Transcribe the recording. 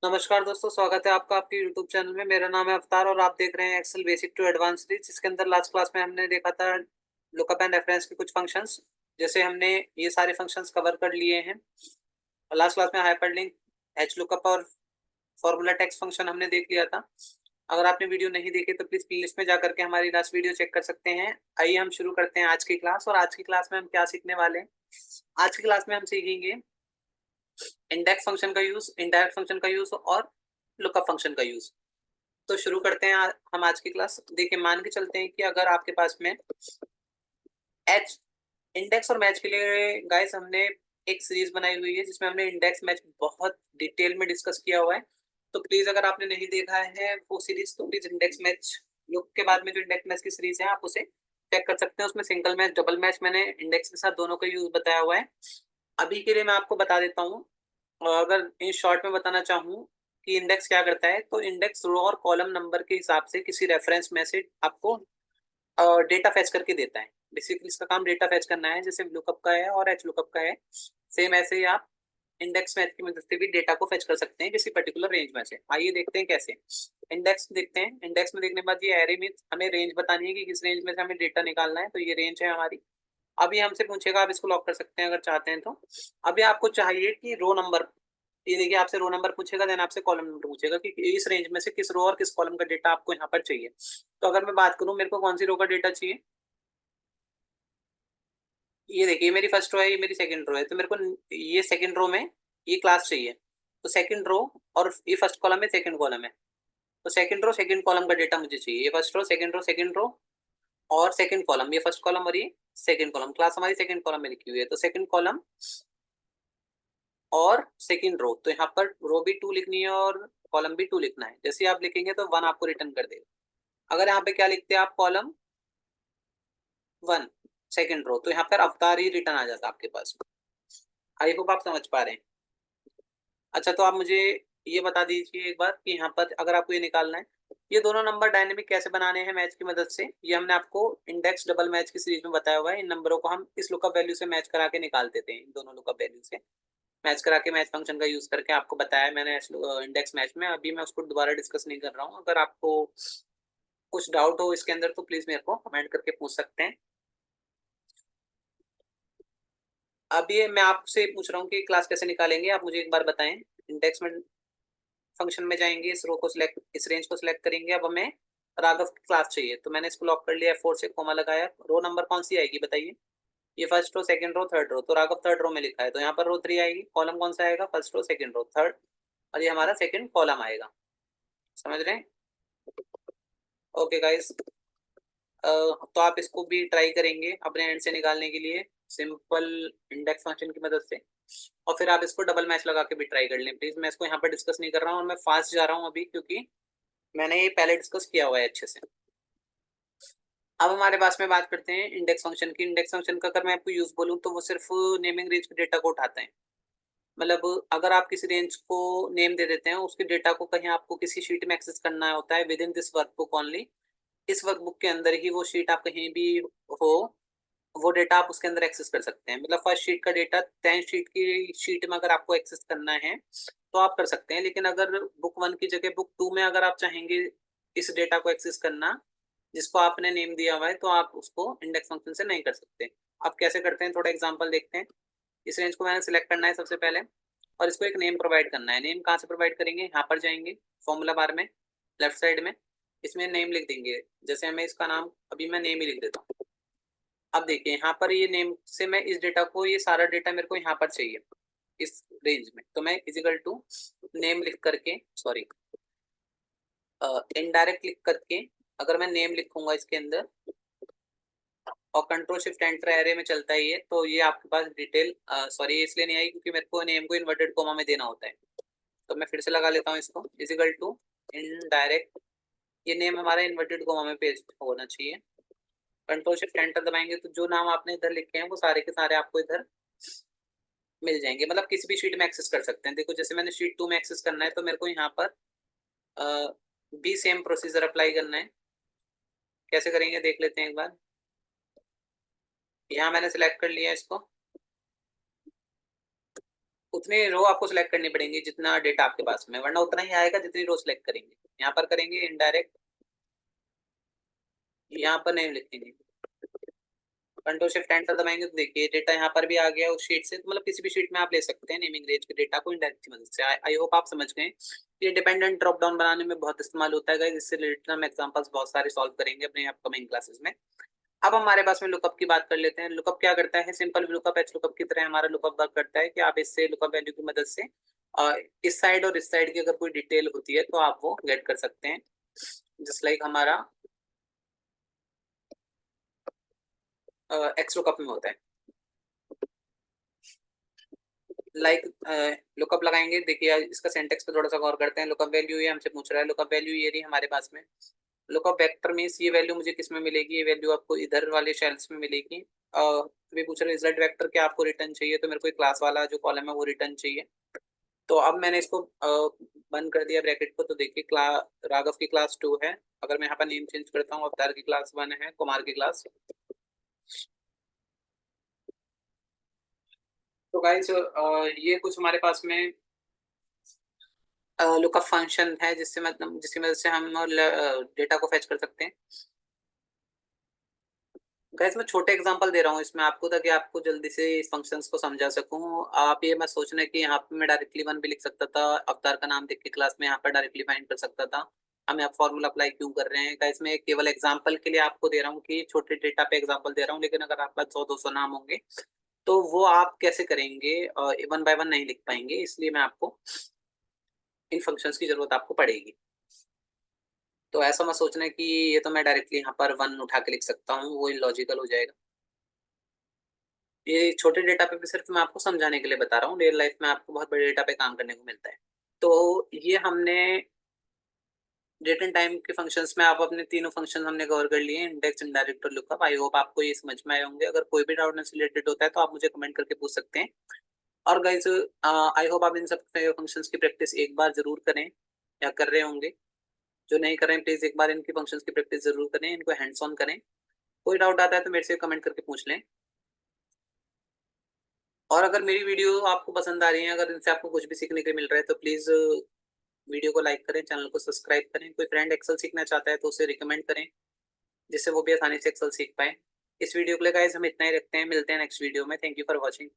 नमस्कार दोस्तों, स्वागत है आपका आपके YouTube चैनल में। मेरा नाम है अवतार और आप देख रहे हैं Excel basic to advance series, जिसके अंदर लास्ट क्लास में हमने देखा था लुकअप एंड रेफरेंस के कुछ फंक्शंस। जैसे हमने ये सारे फंक्शंस कवर कर लिए हैं। लास्ट क्लास में हाइपरलिंक, एच लुकअप और फॉर्मूला टेक्स्ट फंक्शन हमने देख लिया था। अगर आपने वीडियो नहीं देखी तो प्लीज प्लेलिस्ट में जाकर के हमारी लास्ट वीडियो चेक कर सकते हैं। आइए हम शुरू करते हैं आज की क्लास। और आज की क्लास में हम क्या सीखने वाले हैं? आज की क्लास में हम सीखेंगे इंडेक्स फंक्शन का यूज, इनडायरेक्ट फंक्शन का यूज और लुकअप फंक्शन का यूज। तो शुरू करते हैं हम आज की क्लास। देखिए, मान के चलते हैं कि अगर आपके पास में एच इंडेक्स और मैच के लिए गाइस हमने एक सीरीज बनाई हुई है जिसमें हमने इंडेक्स मैच बहुत डिटेल में डिस्कस किया हुआ है। तो प्लीज अगर आपने नहीं देखा है वो सीरीज तो प्लीज इंडेक्स मैच लुक के बाद में जो इंडेक्स मैच की सीरीज है आप उसे चेक कर सकते हैं। उसमें सिंगल मैच, डबल मैच मैंने इंडेक्स के साथ दोनों का यूज बताया हुआ है। अभी के लिए मैं आपको बता देता हूँ। अगर इन शॉर्ट में बताना चाहूँ कि इंडेक्स क्या करता है, तो इंडेक्स रो और कॉलम नंबर के हिसाब से किसी रेफरेंस में से आपको डेटा फैच करके देता है। बेसिकली इसका काम डेटा फैच करना है, जैसे लुकअप का है और एच लुकअप का है। सेम ऐसे ही आप इंडेक्स मैथ की मदद से भी डेटा को फैच कर सकते हैं किसी पर्टिकुलर रेंज में से। आइए देखते हैं कैसे। इंडेक्स देखते हैं। इंडेक्स में देखने के बाद ये एरे में हमें रेंज बतानी है कि किस रेंज में से हमें डेटा निकालना है। तो ये रेंज है हमारी। अभी हमसे पूछेगा, आप इसको लॉक कर सकते हैं अगर चाहते हैं तो। अभी आपको चाहिए कि रो नंबर, ये देखिए आपसे रो नंबर पूछेगा, देन आपसे कॉलम नंबर पूछेगा कि इस रेंज में से किस रो और किस कॉलम का डेटा आपको यहाँ पर चाहिए। तो अगर मैं बात करूं मेरे को कौन सी रो का डेटा चाहिए, ये देखिए मेरी फर्स्ट रो है, ये मेरी सेकंड रो है। तो मेरे को ये सेकंड रो में ये क्लास चाहिए। तो सेकंड रो और ये फर्स्ट कॉलम है, सेकंड कॉलम है। तो सेकंड रो सेकंड कॉलम का डेटा मुझे चाहिए। ये फर्स्ट रो, सेकंड रो और सेकंड कॉलम, ये फर्स्ट कॉलम और ये सेकंड कॉलम। क्लास हमारी सेकंड कॉलम में लिखी हुई है। तो सेकंड कॉलम और सेकंड रो, तो यहाँ पर रो भी 2 लिखनी है और कॉलम भी 2 लिखना है। जैसे आप लिखेंगे तो 1 आपको रिटर्न कर देगा। अगर यहाँ पे क्या लिखते हैं आप, कॉलम 1 सेकंड रो, तो यहाँ पर अवतार ही रिटर्न आ जाता है आपके पास। आई होप आप समझ पा रहे हैं। अच्छा, तो आप मुझे ये बता दीजिए एक बार कि यहाँ पर अगर आपको ये निकालना है, ये दोनों नंबर डायनेमिक कैसे बनाने हैं मैच की मदद से, ये हमने आपको इंडेक्स डबल मैच की सीरीज में बताया हुआ है। इन नंबरों को हम इस लुकअप वैल्यू से मैच करा के निकाल देते हैं। इन दोनों लुकअप वैल्यू से मैच करा के मैच फंक्शन का यूज करके आपको बताया मैंने इंडेक्स मैच में। अभी मैं उसको दोबारा डिस्कस नहीं कर रहा हूँ। अगर आपको कुछ डाउट हो इसके अंदर तो प्लीज मेरे को कमेंट करके पूछ सकते हैं। अभी मैं आपसे पूछ रहा हूँ कि क्लास कैसे निकालेंगे, आप मुझे एक बार बताएं। इंडेक्स में फंक्शन में जाएंगे, इस रो को सिलेक्ट, इस रेंज को सिलेक्ट करेंगे। अब हमें राघव की क्लास चाहिए, तो मैंने इसको लॉक कर लिया, F4 से कोमा लगाया। रो नंबर कौन सी आएगी बताइए? ये first row, second row, third row. तो राघव थर्ड रो में लिखा है, तो यहाँ पर रो 3 आएगी। कॉलम कौन सा आएगा? First row, second row, third, और ये हमारा सेकंड कॉलम आएगा। समझ रहे हैं? ओके गाइस, तो आप इसको भी ट्राई करेंगे अपने एंड से निकालने के लिए सिंपल इंडेक्स फंक्शन की मदद से। और फिर आप इसको डबल मैच लगा के भी ट्राई कर लें प्लीज। मैं इसको यहाँ पर डिस्कस नहीं कर रहा हूँ और मैं फास्ट जा रहा हूँ अभी, क्योंकि मैंने ये पहले डिस्कस किया हुआ है अच्छे से। अब हमारे पास में बात करते हैं इंडेक्स फंक्शन की। इंडेक्स फंक्शन का अगर मैं आपको यूज बोलूँ तो वो सिर्फ नेमिंग रेंज के डेटा को उठाते हैं। मतलब अगर आप किसी रेंज को नेम दे देते हैं, उसके डेटा को कहीं आपको किसी शीट में एक्सेस करना होता है with in this workbook only. इस वर्कबुक के अंदर ही वो शीट आप कहीं भी हो, वो डेटा आप उसके अंदर एक्सेस कर सकते हैं। मतलब फर्स्ट शीट का डेटा 10 शीट की शीट में अगर आपको एक्सेस करना है तो आप कर सकते हैं। लेकिन अगर बुक 1 की जगह बुक 2 में अगर आप चाहेंगे इस डेटा को एक्सेस करना जिसको आपने नेम दिया हुआ है, तो आप उसको इंडेक्स फंक्शन से नहीं कर सकते। आप कैसे करते हैं, थोड़ा एग्जांपल देखते हैं। इस रेंज को मैंने सिलेक्ट करना है सबसे पहले, और इसको एक नेम प्रोवाइड करना है। नेम कहाँ से प्रोवाइड करेंगे? यहाँ पर जाएंगे फॉर्मूला बार में, लेफ्ट साइड में, इसमें नेम लिख देंगे। जैसे हमें इसका नाम, अभी मैं नेम ही लिख देता हूँ। अब देखिए यहाँ पर ये नेम से मैं इस डेटा को, ये सारा डेटा मेरे को यहाँ पर चाहिए इस रेंज में। तो मैं इजिकल टू नेम लिख करके, सॉरी, इनडायरेक्ट लिख करके अगर मैं नेम लिखूंगा इसके अंदर और कंट्रोल शिफ्ट एंटर एरे में चलता है ये, तो ये आपके पास डिटेल, सॉरी इसलिए नहीं आई क्योंकि मेरे को नेम को इन्वर्टेड कोमा में देना होता है। तो मैं फिर से लगा लेता हूँ इसको, इजिकल टू इनडायरेक्ट, ये नेम हमारा इन्वर्टेड कोमा में पेस्ट होना चाहिए। कंट्रोल शिफ्ट एंटर दबाएंगे तो जो नाम आपने इधर लिखे हैं वो सारे के सारे आपको इधर मिल जाएंगे। मतलब किसी भी शीट में एक्सेस कर सकते हैं। देखो जैसे मैंने शीट 2 में एक्सेस करना है तो मेरे को यहाँ पर भी सेम प्रोसीजर अप्लाई करना है। कैसे करेंगे देख लेते हैं एक बार। यहाँ मैंने सिलेक्ट कर लिया इसको, उतनी रो आपको सिलेक्ट करनी पड़ेंगी जितना डेटा आपके पास में, वरना उतना ही आएगा जितनी रो सिलेक्ट करेंगे। यहाँ पर करेंगे इनडायरेक्ट, यहाँ पर नहीं लिखेंगे, कंट्रोल शिफ्ट एंटर दबाएंगे तो देखिए डेटा यहाँ पर भी आ गया उस शीट से। तो मतलब किसी भी शीट में आप ले सकते हैं नेमिंग रेंज के डेटा को इनडायरेक्ट की मदद से। आई होप आप समझ गए। ये डिपेंडेंट ड्रॉप डाउन बनाने में बहुत इस्तेमाल होता है गाइस, इससे रिलेटेड हम एग्जांपल्स बहुत सारे सॉल्व करेंगे अपने अपकमिंग क्लासेस में। अब हमारे पास में लुकअप की बात कर लेते हैं। लुकअप क्या करता है, सिंपल लुकअप एच लुकअप की तरह हमारा लुकअप वर्क करता है कि आप इससे लुकअप वैल्यू की मदद से इस साइड और इस साइड की अगर कोई डिटेल होती है तो आप वो गेट कर सकते हैं। जस्ट लाइक हमारा एक्स लुकअप में होता है। लाइक लुकअप लगाएंगे, देखिए इसका सिंटेक्स पे थोड़ा सा गौर करते हैं। लुकअप वैल्यू ये हमसे पूछ रहा है, लुकअप वैल्यू ये रही हमारे पास में। लुकअप वेक्टर मींस ये वैल्यू मुझे किस में मिलेगी, ये वैल्यू आपको इधर वाले शेल्स में मिलेगी। वे पूछ रहे रिजल्ट वेक्टर क्या आपको रिटर्न चाहिए, तो मेरे को क्लास वाला जो कॉलम है वो रिटर्न चाहिए। तो अब मैंने इसको बंद कर दिया ब्रैकेट को। तो देखिए राघव की क्लास 2 है। अगर मैं यहाँ पर नेम चेंज करता हूँ, अवतार की क्लास 1 है, कुमार की क्लास। तो गाइस ये कुछ हमारे पास में लुकअप फंक्शन है जिससे मतलब जिसकी मदद से हम डेटा को फेच कर सकते हैं। गाइस मैं छोटे एग्जांपल दे रहा हूँ इसमें आपको, ताकि आपको जल्दी से इस फंक्शंस को समझा सकूं। आप ये मत सोचना कि यहाँ पे मैं डायरेक्टली वन भी लिख सकता था, अवतार का नाम देख के क्लास में यहाँ पर डायरेक्टली फाइंड कर सकता था। हम यहाँ फॉर्मूला अप्लाई क्यों कर रहे हैं गाइस, मैं केवल एग्जांपल के लिए आपको दे रहा हूँ कि छोटे डेटा पे एग्जांपल दे रहा हूँ। लेकिन अगर आपके पास 100-200 नाम होंगे तो वो आप कैसे करेंगे, वन बाय वन नहीं लिख पाएंगे। इसलिए मैं आपको इन फंक्शंस की जरूरत आपको पड़ेगी। तो ऐसा मत सोचना कि ये तो मैं डायरेक्टली यहाँ पर वन उठा के लिख सकता हूँ, वो इलॉजिकल हो जाएगा। ये छोटे डेटा पे भी सिर्फ मैं आपको समझाने के लिए बता रहा हूँ, रियल लाइफ में आपको बहुत बड़े डेटा पे काम करने को मिलता है। तो ये हमने डेट एंड टाइम के फंक्शंस में आप अपने तीनों फंक्शन हमने कवर कर लिए, इंडेक्स, इनडायरेक्ट और लुकअप। आई होप आपको ये समझ में आए होंगे। अगर कोई भी डाउट से रिलेटेड होता है तो आप मुझे कमेंट करके पूछ सकते हैं। और गाइस आई होप आप इन सब फंक्शंस की प्रैक्टिस एक बार जरूर करें, या कर रहे होंगे। जो नहीं कर रहे हैं प्लीज एक बार इनकी फंक्शंस की प्रैक्टिस जरूर करें, इनको हैंड्स ऑन करें। कोई डाउट आता है तो मेरे से कमेंट करके पूछ लें। और अगर मेरी वीडियो आपको पसंद आ रही है, अगर इनसे आपको कुछ भी सीखने को मिल रहा है, तो प्लीज़ वीडियो को लाइक करें, चैनल को सब्सक्राइब करें। कोई फ्रेंड एक्सेल सीखना चाहता है तो उसे रिकमेंड करें, जिससे वो भी आसानी से एक्सेल सीख पाए। इस वीडियो के लिए गाइस हम इतना ही रखते हैं, मिलते हैं नेक्स्ट वीडियो में। Thank you for watching.